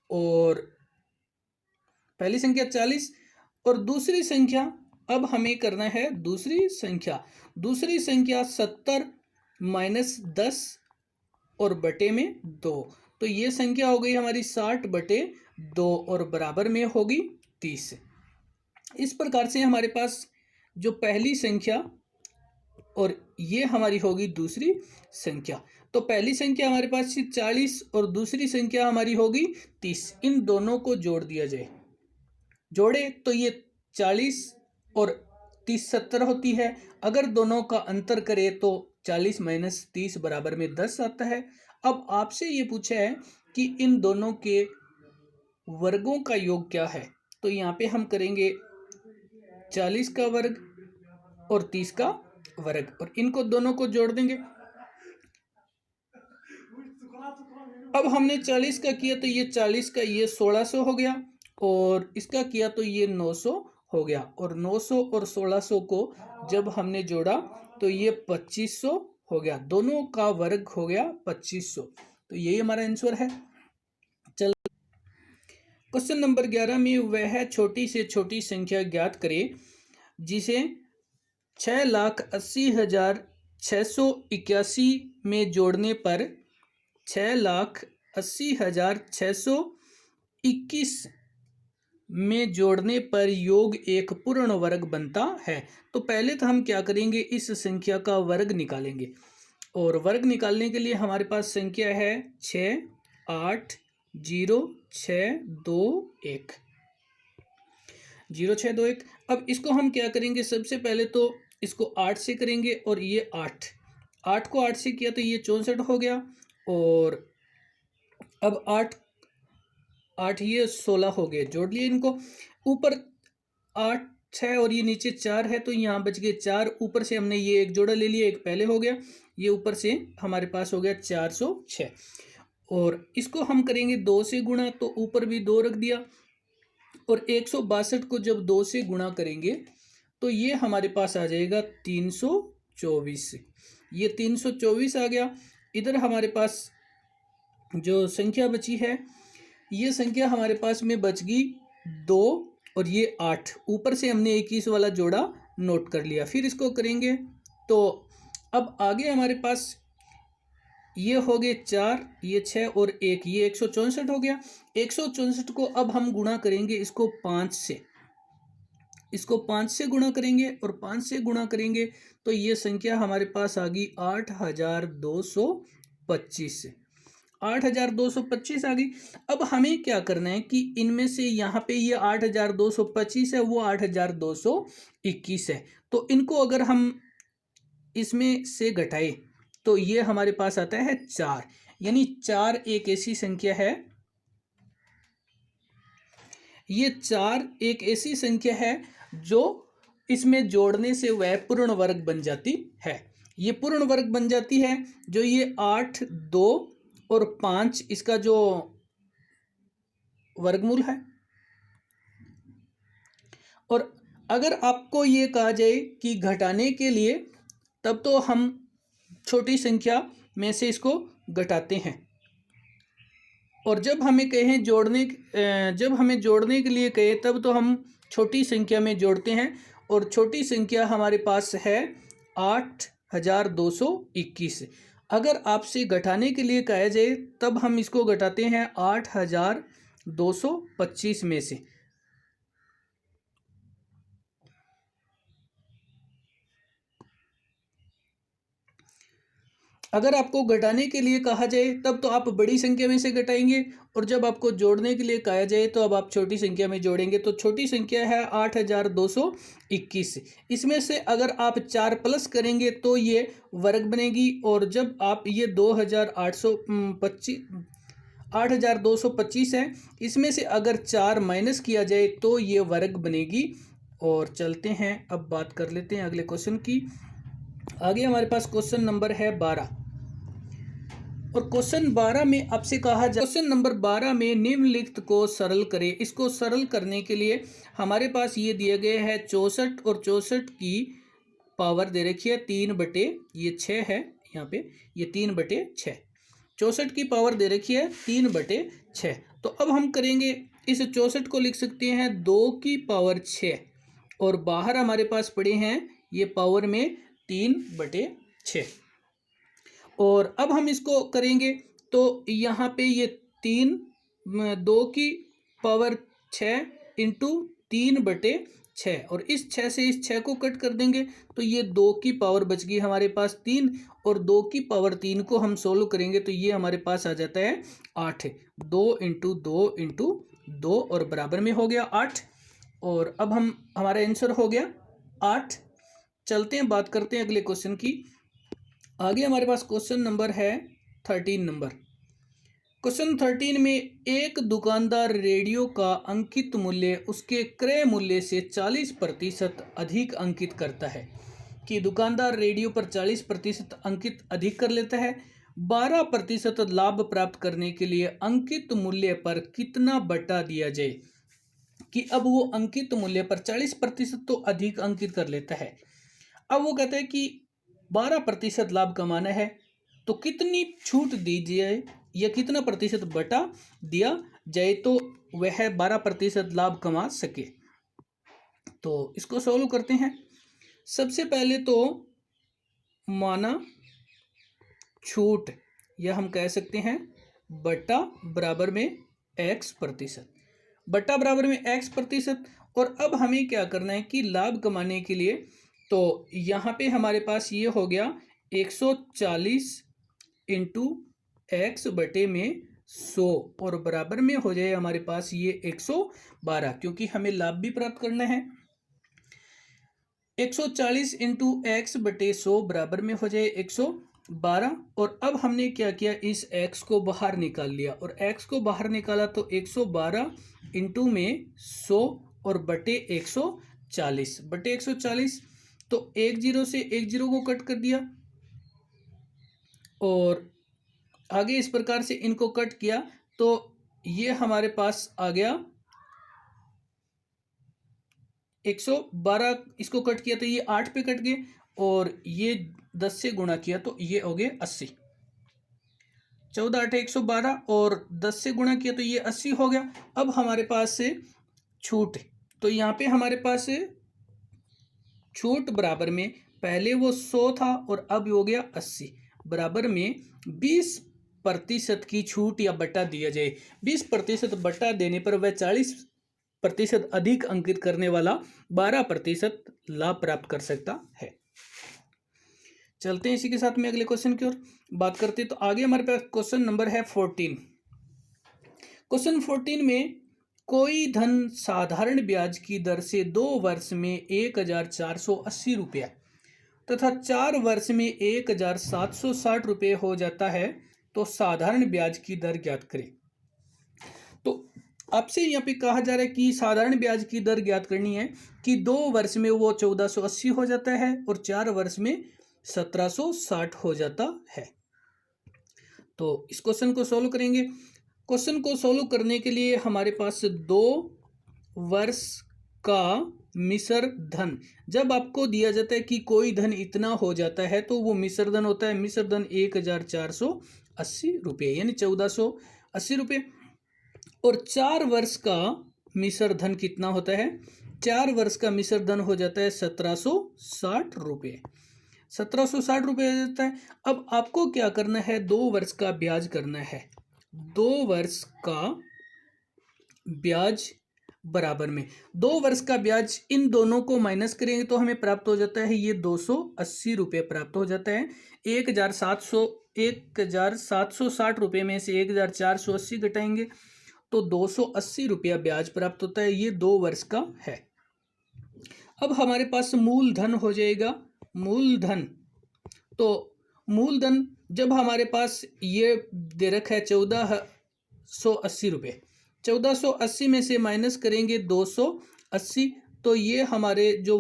S1: और पहली संख्या 40। और दूसरी संख्या, अब हमें करना है दूसरी संख्या 70 माइनस 10 और बटे में 2, तो ये संख्या हो गई हमारी 60 बटे 2 और बराबर में होगी 30। इस प्रकार से हमारे पास जो पहली संख्या और ये हमारी होगी दूसरी संख्या। तो पहली संख्या हमारे पास 40 और दूसरी संख्या हमारी होगी 30। इन दोनों को जोड़ दिया जाए, जोड़े तो ये 40 और 30 70 होती है। अगर दोनों का अंतर करें तो 40 माइनस 30 बराबर में 10 आता है। अब आपसे ये पूछा है कि इन दोनों के वर्गों का योग क्या है, तो यहाँ पे हम करेंगे 40 का वर्ग और 30 का वर्ग, और इनको दोनों को जोड़ देंगे। अब हमने 40 का किया तो ये 40 का ये 1600 हो गया, और इसका किया तो ये 900 हो गया, और 900 और 1600 को जब हमने जोड़ा तो ये 2500 हो गया। दोनों का वर्ग हो गया 2500। तो यही हमारा आंसर है। चल क्वेश्चन नंबर 11 में वह छोटी से छोटी संख्या ज्ञात करें जिसे 6,80,681 में जोड़ने पर 6,80,621 में जोड़ने पर योग एक पूर्ण वर्ग बनता है। तो पहले तो हम क्या करेंगे, इस संख्या का वर्ग निकालेंगे, और वर्ग निकालने के लिए हमारे पास संख्या है 6,80,621 0621। अब इसको हम क्या करेंगे, सबसे पहले तो इसको 8 से करेंगे, और ये 8 को 8 से किया तो ये 64 हो गया, और अब 8 ये 16 हो गए, जोड़ लिए इनको। ऊपर 8 है और ये नीचे 4 है, तो यहाँ बच गए 4। ऊपर से हमने ये एक जोड़ा ले लिया, एक पहले हो गया, ये ऊपर से हमारे पास हो गया 406। और इसको हम करेंगे 2 से गुणा, तो ऊपर भी 2 रख दिया, और 162 को जब 2 से गुणा करेंगे तो ये हमारे पास आ जाएगा 324। ये 324 आ गया। इधर हमारे पास जो संख्या बची है, ये संख्या हमारे पास में बच गई 2 और ये 8, ऊपर से हमने 21 वाला जोड़ा नोट कर लिया। फिर इसको करेंगे तो अब आगे हमारे पास ये हो गए 4, ये 6 और 1, ये 164 हो गया। 164 को अब हम गुणा करेंगे इसको 5 से, इसको 5 से गुणा करेंगे और 5 से गुणा करेंगे तो ये संख्या हमारे पास आ गई 8225 से, 8225 आ गई। अब हमें क्या करना है कि इनमें से यहाँ पे ये 8225 है, वो 8221 है, तो इनको अगर हम इसमें से घटाए तो ये हमारे पास आता है 4, यानी 4 एक ऐसी संख्या है, ये 4 एक ऐसी संख्या है जो इसमें जोड़ने से वह पूर्ण वर्ग बन जाती है। ये पूर्ण वर्ग बन जाती है जो ये 8, 2 और 5 इसका जो वर्गमूल है। और अगर आपको ये कहा जाए कि घटाने के लिए, तब तो हम छोटी संख्या में से इसको घटाते हैं, और जब हमें जोड़ने के लिए कहे तब तो हम छोटी संख्या में जोड़ते हैं, और छोटी संख्या हमारे पास है 8221। अगर आपसे घटाने के लिए कहा जाए तब हम इसको घटाते हैं 8225 में से। अगर आपको घटाने के लिए कहा जाए तब तो आप बड़ी संख्या में से घटाएंगे, और जब आपको जोड़ने के लिए कहा जाए तो अब आप छोटी संख्या में जोड़ेंगे। तो छोटी संख्या है 8221, इसमें से अगर आप 4 प्लस करेंगे तो ये वर्ग बनेगी, और जब आप ये 8225 है, इसमें से अगर 4 माइनस किया जाए तो ये वर्ग बनेगी। और चलते हैं, अब बात कर लेते हैं अगले क्वेश्चन की। आगे हमारे पास क्वेश्चन नंबर है 12, और क्वेश्चन 12 में आपसे कहा जाए, क्वेश्चन नंबर 12 में निम्नलिखित को सरल करें। इसको सरल करने के लिए हमारे पास ये दिए गए हैं 64, और 64 की पावर दे रखी है 3/6 है, यहाँ पे ये 3/6, 64 की पावर दे रखी है 3/6। तो अब हम करेंगे, इस 64 को लिख सकते हैं 2 की पावर 6, और बाहर हमारे पास पड़े हैं ये पावर में 3/6। और अब हम इसको करेंगे तो यहाँ पे ये 2 की पावर 6 इंटू 3/6, और इस 6 से इस 6 को कट कर देंगे तो ये 2 की पावर बच गई हमारे पास 3, और 2 की पावर 3 को हम सोल्व करेंगे तो ये हमारे पास आ जाता है 8। 2 इंटू 2 इंटू 2 और बराबर में हो गया 8, और अब हमारा आंसर हो गया 8। चलते हैं, बात करते हैं अगले क्वेश्चन की। आगे हमारे पास क्वेश्चन नंबर है 13 नंबर। क्वेश्चन 13 में एक दुकानदार रेडियो का अंकित मूल्य उसके क्रय मूल्य से 40% अधिक अंकित करता है, कि दुकानदार रेडियो पर 40% अंकित अधिक कर लेता है। 12% लाभ प्राप्त करने के लिए अंकित मूल्य पर कितना बटा दिया जाए, कि अब वो अंकित मूल्य पर 40% तो अधिक अंकित कर लेता है। अब वो कहता है कि 12% लाभ कमाना है तो कितनी छूट दी जाए, या कितना प्रतिशत बटा दिया जाए तो वह 12% लाभ कमा सके। तो इसको सॉल्व करते हैं। सबसे पहले तो माना छूट, या हम कह सकते हैं बटा बराबर में x%, बटा बराबर में x%। और अब हमें क्या करना है कि लाभ कमाने के लिए, तो यहाँ पे हमारे पास ये हो गया 140 इंटू एक्स बटे में 100, और बराबर में हो जाए हमारे पास ये 112, क्योंकि हमें लाभ भी प्राप्त करना है। 140 इंटू एक्स बटे 100 बराबर में हो जाए 112, और अब हमने क्या किया, इस x को बाहर निकाल लिया, और x को बाहर निकाला तो 112 इंटू में 100 और बटे 140, तो 1 0 से 1 0 को कट कर दिया, और आगे इस प्रकार से इनको कट किया तो ये हमारे पास आ गया 112, इसको कट किया तो ये 8 पे कट गए, और ये 10 से गुणा किया तो ये हो गए 80। 14 8 112, और 10 से गुणा किया तो ये 80 हो गया। अब हमारे पास से छूट, तो यहाँ पे हमारे पास छूट बराबर में पहले वो 100 था और अब हो गया 80, बराबर में 20% की छूट या बटा दिया जाए। 20% बटा देने पर वह 40% अधिक अंकित करने वाला 12% लाभ प्राप्त कर सकता है। चलते हैं इसी के साथ में अगले क्वेश्चन की ओर बात करते हैं। तो आगे हमारे पास क्वेश्चन नंबर है 14। क्वेश्चन 14 में कोई धन साधारण ब्याज की दर से 2 वर्ष में 1480 रुपया तथा 4 वर्ष में 1760 रुपये हो जाता है, तो साधारण ब्याज की दर ज्ञात करें। तो आपसे यहाँ पे कहा जा रहा है कि साधारण ब्याज की दर ज्ञात करनी है कि 2 वर्ष में वो 1480 हो जाता है और 4 वर्ष में 1760 हो जाता है। तो इस क्वेश्चन को सॉल्व करेंगे। क्वेश्चन को सॉल्व करने के लिए हमारे पास 2 वर्ष का मिश्र धन, जब आपको दिया जाता है कि कोई धन इतना हो जाता है तो वो मिश्र धन होता है। मिश्र धन 1480 रुपये यानी 1480 रुपये, और 4 वर्ष का मिश्र धन कितना होता है? 4 वर्ष का मिश्र धन हो जाता है 1760 रुपये। 1760 रुपये हो जाता है। अब आपको क्या करना है? 2 वर्ष का ब्याज करना है। 2 वर्ष का ब्याज बराबर में 2 वर्ष का ब्याज, इन दोनों को माइनस करेंगे तो हमें प्राप्त हो जाता है ये 280 रुपये प्राप्त हो जाता है। 1760 रुपये में से 1480 घटाएंगे तो 280 रुपया ब्याज प्राप्त होता है। ये 2 वर्ष का है। अब हमारे पास मूलधन हो जाएगा। मूलधन, तो मूलधन जब हमारे पास ये दे रखा है 1480 रुपये, 1480 में से माइनस करेंगे 280, तो ये हमारे जो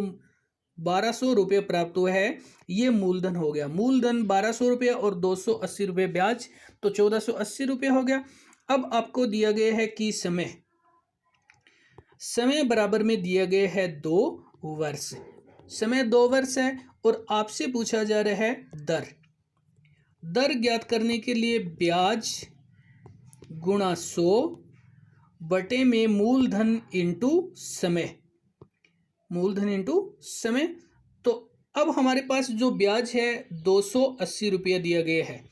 S1: 1200 रुपये प्राप्त हुआ है ये मूलधन हो गया। मूलधन 1200 रुपये और 280 रुपये ब्याज, तो 1480 रुपये हो गया। अब आपको दिया गया है कि समय बराबर में दिया गया है 2 वर्ष। समय 2 वर्ष है और आपसे पूछा जा रहा है दर ज्ञात करने के लिए ब्याज गुणा 100 बटे में मूलधन इंटू समय। मूलधन इंटू समय, तो अब हमारे पास जो ब्याज है 280 रुपया दिया गया है,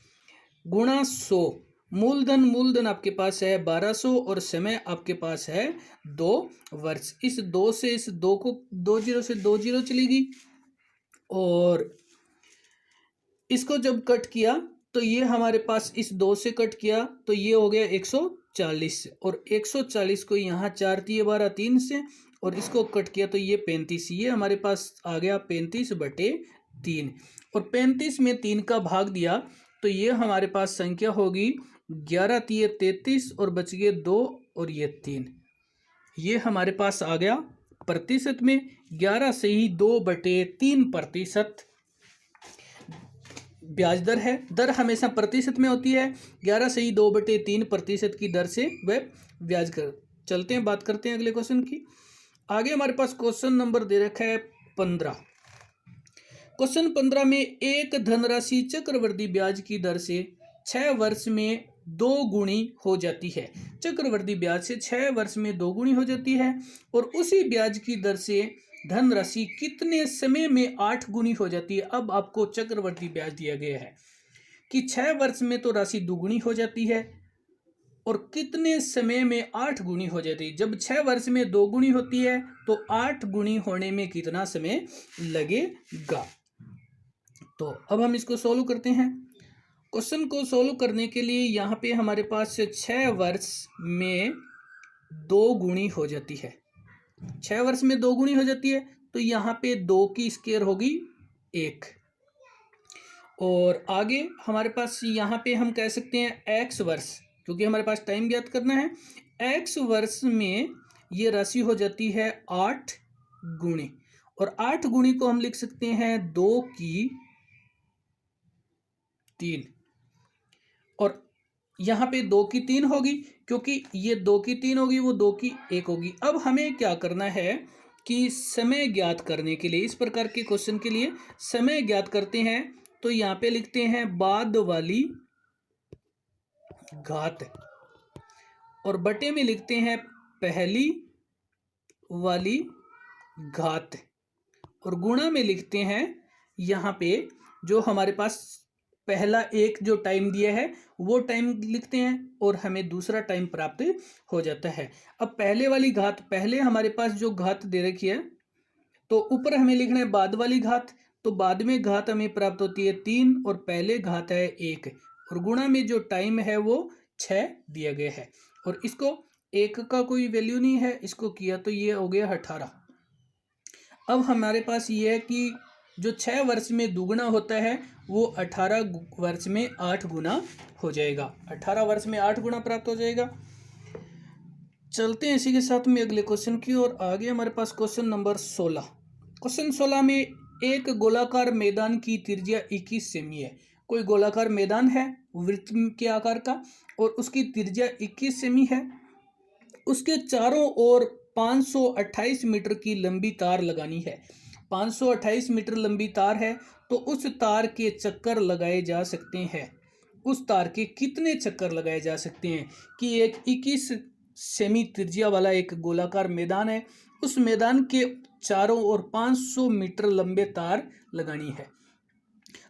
S1: गुणा 100, मूलधन आपके पास है 1200 और समय आपके पास है 2 वर्ष। इस 2 से इस 2 को 2 जीरो से 2 जीरो चलेगी और इसको जब कट किया तो ये हमारे पास इस 2 से कट किया तो ये हो गया 140, और 140 को यहाँ 4 दिए 12 3 से, और इसको कट किया तो ये 35, ये हमारे पास आ गया 35 बटे 3, और 35 में 3 का भाग दिया तो ये हमारे पास संख्या होगी 11 तिये 33 और बच गए 2 और ये 3। ये हमारे पास आ गया प्रतिशत में 11 से ही 2/3% ब्याज दर है। दर हमेशा प्रतिशत में होती है। 11 से ही 2/3% की दर से वह ब्याज कर। चलते हैं, बात करते हैं अगले क्वेश्चन की। आगे हमारे पास क्वेश्चन नंबर दे रखा है 15। क्वेश्चन 15 में एक धनराशि चक्रवृद्धि ब्याज की दर से 6 वर्ष में 2 गुणी हो जाती है। चक्रवृद्धि ब्याज से 6 वर्ष में 2 गुणी हो जाती है, और उसी ब्याज की दर से धनराशि कितने समय में 8 गुनी हो जाती है। अब आपको चक्रवृद्धि ब्याज दिया गया है कि 6 वर्ष में तो राशि दुगुनी हो जाती है और कितने समय में 8 गुनी हो जाती है। जब 6 वर्ष में 2 गुनी होती है तो 8 गुनी होने में कितना समय लगेगा। तो अब हम इसको सोल्व करते हैं। क्वेश्चन को सोल्व करने के लिए यहाँ पे हमारे पास 6 वर्ष में 2 गुनी हो जाती है। 6 वर्ष में 2 गुनी हो जाती है तो यहाँ पे 2 की स्क्वायर होगी 1, और आगे हमारे पास यहाँ पे हम कह सकते हैं x वर्ष, क्योंकि हमारे पास टाइम ज्ञात करना है। x वर्ष में ये राशि हो जाती है 8 गुणी, और 8 गुणी को हम लिख सकते हैं 2 की 3, और यहाँ पे 2 की 3 होगी, क्योंकि ये 2 की 3 होगी वो 2 की 1 होगी। अब हमें क्या करना है कि समय ज्ञात करने के लिए, इस प्रकार के क्वेश्चन के लिए समय ज्ञात करते हैं तो यहाँ पे लिखते हैं बाद वाली घात, और बटे में लिखते हैं पहली वाली घात, और गुणा में लिखते हैं यहाँ पे जो हमारे पास पहला एक जो टाइम दिया है वो टाइम लिखते हैं और हमें दूसरा टाइम प्राप्त हो जाता है। अब पहले वाली घात, पहले हमारे पास जो घात दे रखी है तो ऊपर हमें लिखना है बाद वाली घात, तो बाद में घात हमें प्राप्त होती है 3 और पहले घात है 1, और गुणा में जो टाइम है वो 6 दिया गया है, और इसको 1 का कोई वैल्यू नहीं है, इसको किया तो ये हो गया 18। अब हमारे पास ये है कि जो 6 वर्ष में दुगुना होता है वो 18 वर्ष में 8 गुना हो जाएगा, 18 वर्ष में 8 गुना प्राप्त हो जाएगा। चलते हैं इसी के साथ में अगले क्वेश्चन की ओर। आगे हमारे पास क्वेश्चन नंबर 16। क्वेश्चन 16 में एक गोलाकार मैदान की त्रिज्या 21 सेमी है। कोई गोलाकार मैदान है वृत्त के आकार का और उसकी त्रिज्या 21 सेमी है। उसके चारों ओर 528 मीटर की लंबी तार लगानी है। 528 मीटर लंबी तार है तो उस तार के चक्कर लगाए जा सकते हैं। उस तार के कितने चक्कर लगाए जा सकते हैं कि एक 21 सेमी त्रिज्या वाला एक गोलाकार मैदान है, उस मैदान के चारों ओर 500 मीटर लंबे तार लगानी है।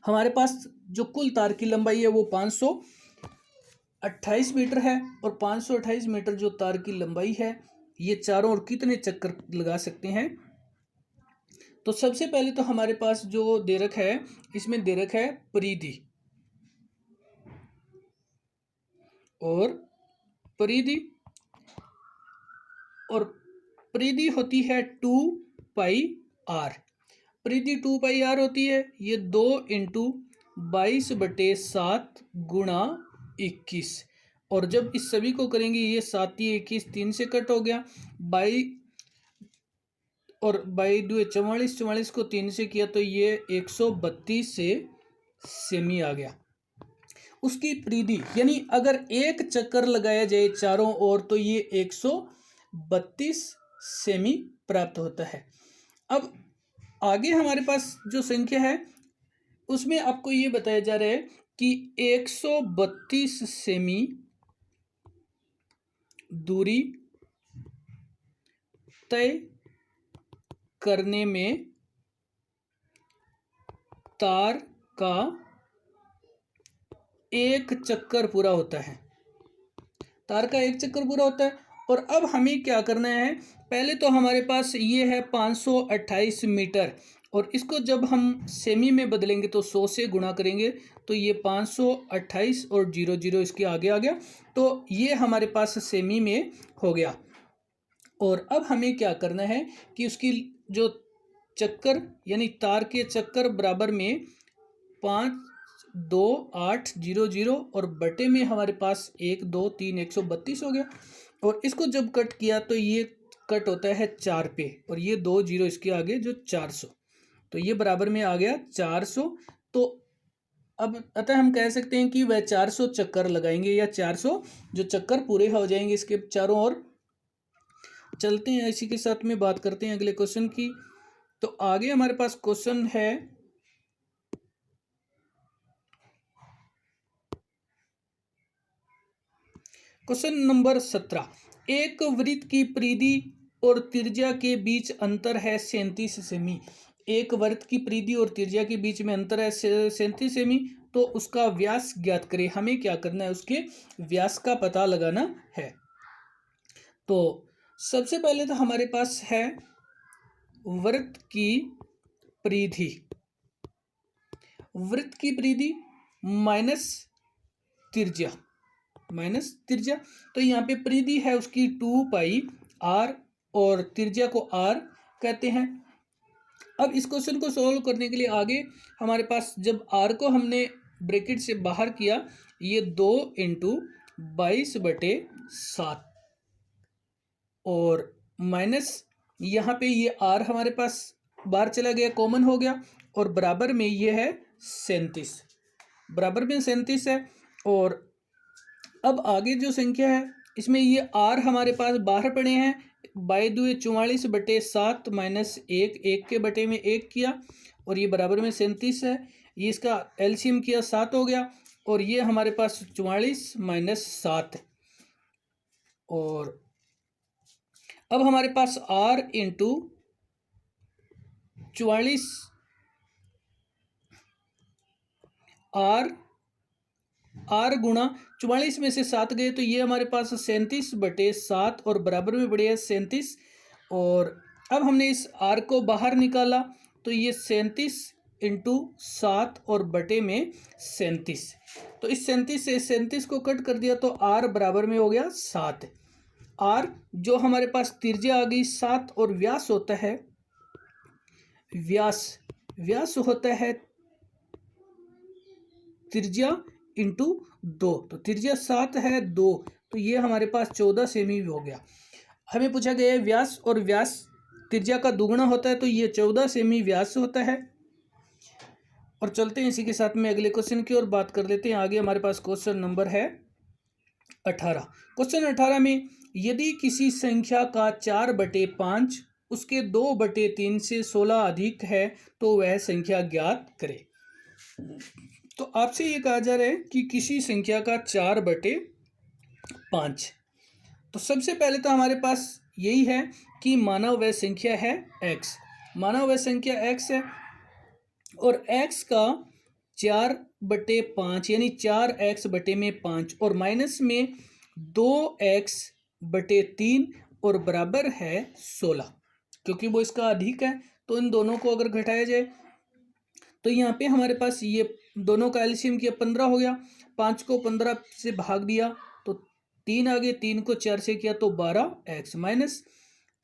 S1: हमारे पास जो कुल तार की लंबाई है वो 528 मीटर है, और 528 मीटर जो तार की लंबाई है ये चारों ओर कितने चक्कर लगा सकते हैं। तो सबसे पहले तो हमारे पास जो दे रखा है इसमें दे रखा है परिधि, और परिधि होती है 2 पाई आर। परिधि 2 पाई आर होती है, ये 2 इंटू 22/7 गुणा 21, और जब इस सभी को करेंगे ये 7 21 3 से कट हो गया, बाई और बाई 2 44, 44 को 3 से किया तो ये 132 से सेमी आ गया। उसकी परिधि यानी अगर एक चक्कर लगाया जाए चारों ओर तो ये 132 सेमी प्राप्त होता है। अब आगे हमारे पास जो संख्या है उसमें आपको ये बताया जा रहा है कि 132 सेमी दूरी तय करने में तार का एक चक्कर पूरा होता है। तार का एक चक्कर पूरा होता है, और अब हमें क्या करना है, पहले तो हमारे पास ये है 528 मीटर, और इसको जब हम सेमी में बदलेंगे तो 100 से गुणा करेंगे तो ये 528 और 00 इसके आगे आ गया, तो ये हमारे पास सेमी में हो गया। और अब हमें क्या करना है कि उसकी जो चक्कर यानी तार के चक्कर बराबर में 52800 और बटे में हमारे पास 1 2 3 132 हो गया, और इसको जब कट किया तो ये कट होता है 4 पे, और ये 2 जीरो इसके आगे जो 400, तो ये बराबर में आ गया 400। तो अब अतः हम कह सकते हैं कि वह 400 चक्कर लगाएंगे या 400 जो चक्कर पूरे हो जाएंगे इसके चारों ओर। चलते हैं इसी के साथ में बात करते हैं अगले क्वेश्चन की। तो आगे हमारे पास क्वेश्चन है क्वेश्चन नंबर 17। एक वृत्त की परिधि और त्रिज्या के बीच अंतर है 37 सेमी। एक वृत्त की परिधि और त्रिज्या के बीच में अंतर है 37 सेमी, तो उसका व्यास ज्ञात करें। हमें क्या करना है, उसके व्यास का पता लगाना है। तो सबसे पहले तो हमारे पास है वृत्त की परिधि, वृत्त की परिधि माइनस त्रिज्या, तो यहाँ पे परिधि है उसकी 2 पाई आर और त्रिज्या को आर कहते हैं। अब इस क्वेश्चन को सॉल्व करने के लिए आगे हमारे पास जब आर को हमने ब्रैकेट से बाहर किया, ये 2 इंटू 22/7 और माइनस यहाँ पे ये आर हमारे पास बाहर चला गया, कॉमन हो गया, और बराबर में ये है 37, बराबर में 37 है। और अब आगे जो संख्या है इसमें ये आर हमारे पास बाहर पड़े हैं, बाई 2 44/7 माइनस 1 1 के बटे में 1 किया, और ये बराबर में 37 है। ये इसका एलसीएम किया 7 हो गया, और ये हमारे पास 44 माइनस 7। और अब हमारे पास r इंटू 44 r गुणा 44 में से 7 गए तो ये हमारे पास 37/7 और बराबर में बढ़िया 37। और अब हमने इस r को बाहर निकाला तो ये 37 इंटू 7 और बटे में 37। तो इस 37 से 37 को कट कर दिया तो r बराबर में हो गया 7। r जो हमारे पास त्रिज्या आ गई 7 और व्यास होता है व्यास होता है त्रिज्या इंटू 2। तो त्रिज्या 7 है 2, तो ये हमारे पास 14 सेमी हो गया। हमें पूछा गया है व्यास, और व्यास त्रिज्या का दुगुना होता है तो ये 14 सेमी व्यास होता है। और चलते हैं इसी के साथ में अगले क्वेश्चन की ओर बात कर लेते हैं। आगे हमारे पास क्वेश्चन नंबर है 18। क्वेश्चन 18 में यदि किसी संख्या का 4/5 उसके 2/3 से 16 अधिक है तो वह संख्या ज्ञात करे। तो आपसे ये कहा जा रहा है कि किसी संख्या का 4/5। तो सबसे पहले तो हमारे पास यही है कि माना वह संख्या है x, माना वह संख्या x है और x का 4/5 यानी 4x/5 और माइनस में 2x/3 और बराबर है 16, क्योंकि वो इसका अधिक है। तो इन दोनों को अगर घटाया जाए तो यहाँ पे हमारे पास ये दोनों का एलसीएम किया 15 हो गया। 5 को 15 से भाग दिया तो 3 आ गए, 3 को 4 से किया तो 12x माइनस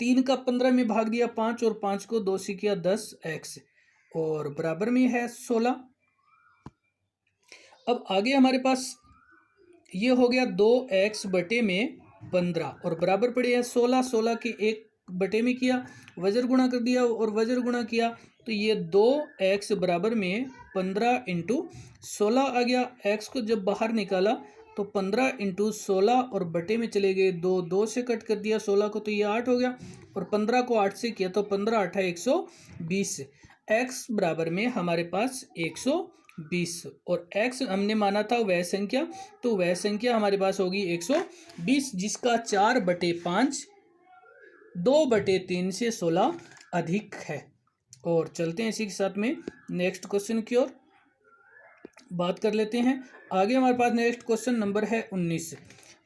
S1: 3 का 15 में भाग दिया 5 और 5 को 2 से किया 10x और बराबर में है 16। अब आगे हमारे पास ये हो गया 2x/15 और बराबर पड़े है 16। 16 के 1 में किया, वज्र गुणा कर दिया और वज्र गुणा किया तो ये 2x बराबर में 15 इंटू 16 आ गया। x को जब बाहर निकाला तो 15 इंटू 16 और बटे में चले गए 2 से कट कर दिया 16 को तो ये 8 हो गया और 15 को 8 से किया तो 15 8 120। x बराबर में हमारे पास 120 और x हमने माना था वह संख्या, तो वह संख्या हमारे पास होगी 120 जिसका 4/5 2/3 से 16 अधिक है। और चलते हैं इसी के साथ में नेक्स्ट क्वेश्चन की ओर बात कर लेते हैं। आगे हमारे पास नेक्स्ट क्वेश्चन नंबर है 19।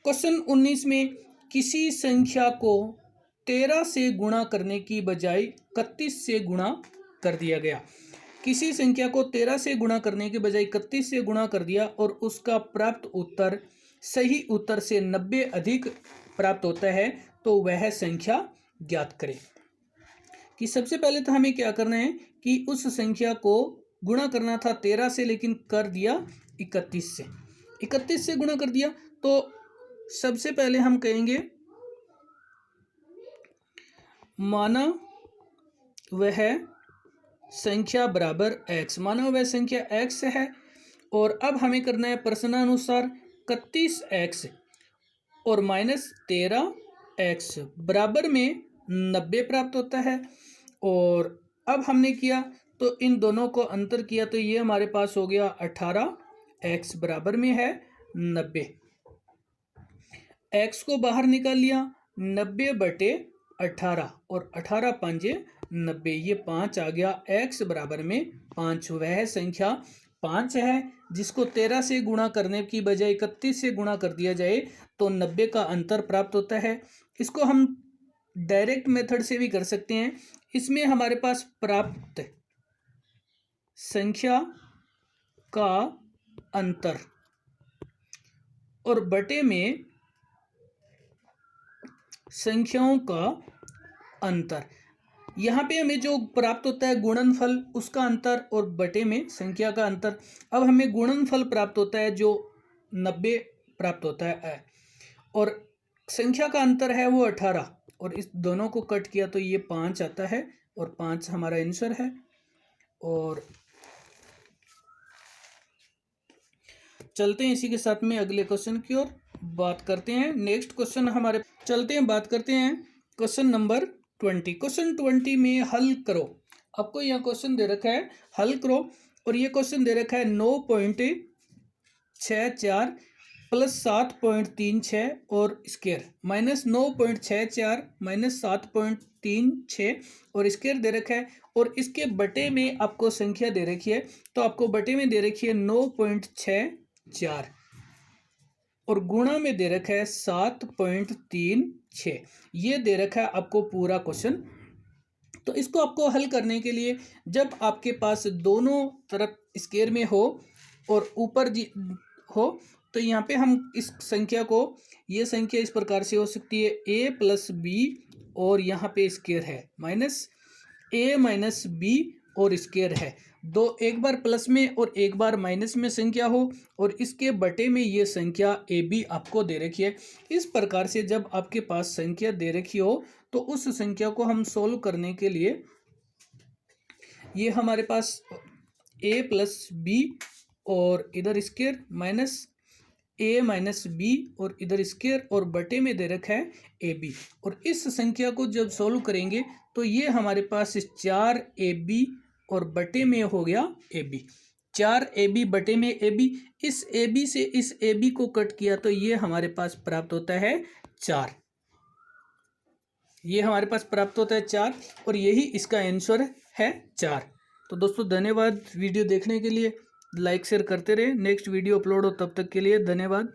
S1: क्वेश्चन 19 में किसी संख्या को 13 से गुणा करने की बजाय 31 से गुणा कर दिया गया। किसी संख्या को 13 से गुणा करने के बजाय 31 से गुणा कर दिया और उसका प्राप्त उत्तर सही उत्तर से 90 अधिक प्राप्त होता है तो वह संख्या ज्ञात करें। कि सबसे पहले तो हमें क्या करना है कि उस संख्या को गुणा करना था 13 से, लेकिन कर दिया 31 से। 31 से गुणा कर दिया तो सबसे पहले हम कहेंगे माना वह संख्या बराबर x, माना वह संख्या x है और अब हमें करना है प्रश्नानुसार 31x और माइनस 13x बराबर में 90 प्राप्त होता है। और अब हमने किया तो इन दोनों को अंतर किया तो ये हमारे पास हो गया 18x बराबर में है 90। x को बाहर निकाल लिया 90/18 और 18 5 90, ये 5 आ गया। x बराबर में 5, वह संख्या 5 है जिसको 13 से गुणा करने की बजाय 31 से गुणा कर दिया जाए तो 90 का अंतर प्राप्त होता है। इसको हम डायरेक्ट मेथड से भी कर सकते हैं। इसमें हमारे पास प्राप्त संख्या का अंतर और बटे में संख्याओं का अंतर, यहाँ पे हमें जो प्राप्त होता है गुणनफल उसका अंतर और बटे में संख्या का अंतर। अब हमें गुणनफल प्राप्त होता है जो 90 प्राप्त होता है और संख्या का अंतर है वो 18 और इस दोनों को कट किया तो ये 5 आता है और 5 हमारा आंसर है। और चलते हैं इसी के साथ में अगले क्वेश्चन की ओर बात करते हैं। नेक्स्ट क्वेश्चन हमारे चलते हैं बात करते हैं क्वेश्चन नंबर 20। क्वेश्चन 20 में हल करो। आपको यह क्वेश्चन दे रखा है हल करो और ये क्वेश्चन दे रखा है 9.64 +7.36 और स्केयर -9.64 -7.36 और स्केयर दे रखा है, और इसके बटे में आपको संख्या दे रखी है, तो आपको बटे में दे रखी है 9.64 और गुणा में दे रखा है 7.36। ये दे रखा है आपको पूरा क्वेश्चन। तो इसको आपको हल करने के लिए जब आपके पास दोनों तरफ स्केयर में हो और ऊपर हो, तो यहाँ पे हम इस संख्या को, ये संख्या इस प्रकार से हो सकती है a + b और यहाँ पे स्केयर है -a - b और स्केयर है। दो, एक बार प्लस में और एक बार माइनस में संख्या हो और इसके बटे में ये संख्या ए बी आपको दे रखी है। इस प्रकार से जब आपके पास संख्या दे रखी हो तो उस संख्या को हम सोल्व करने के लिए, ये हमारे पास a + b और इधर स्केयर -a - b और इधर स्केयर और बटे में दे रखा है ए बी, और इस संख्या को जब सोल्व करेंगे तो ये हमारे पास 4ab और बटे में हो गया ए बी। 4ab बटे में ए बी, इस ए बी से इस ए बी को कट किया तो ये हमारे पास प्राप्त होता है 4। ये हमारे पास प्राप्त होता है 4 और यही इसका आंसर है 4। तो दोस्तों धन्यवाद वीडियो देखने के लिए, लाइक शेयर करते रहे। नेक्स्ट वीडियो अपलोड हो तब तक के लिए धन्यवाद।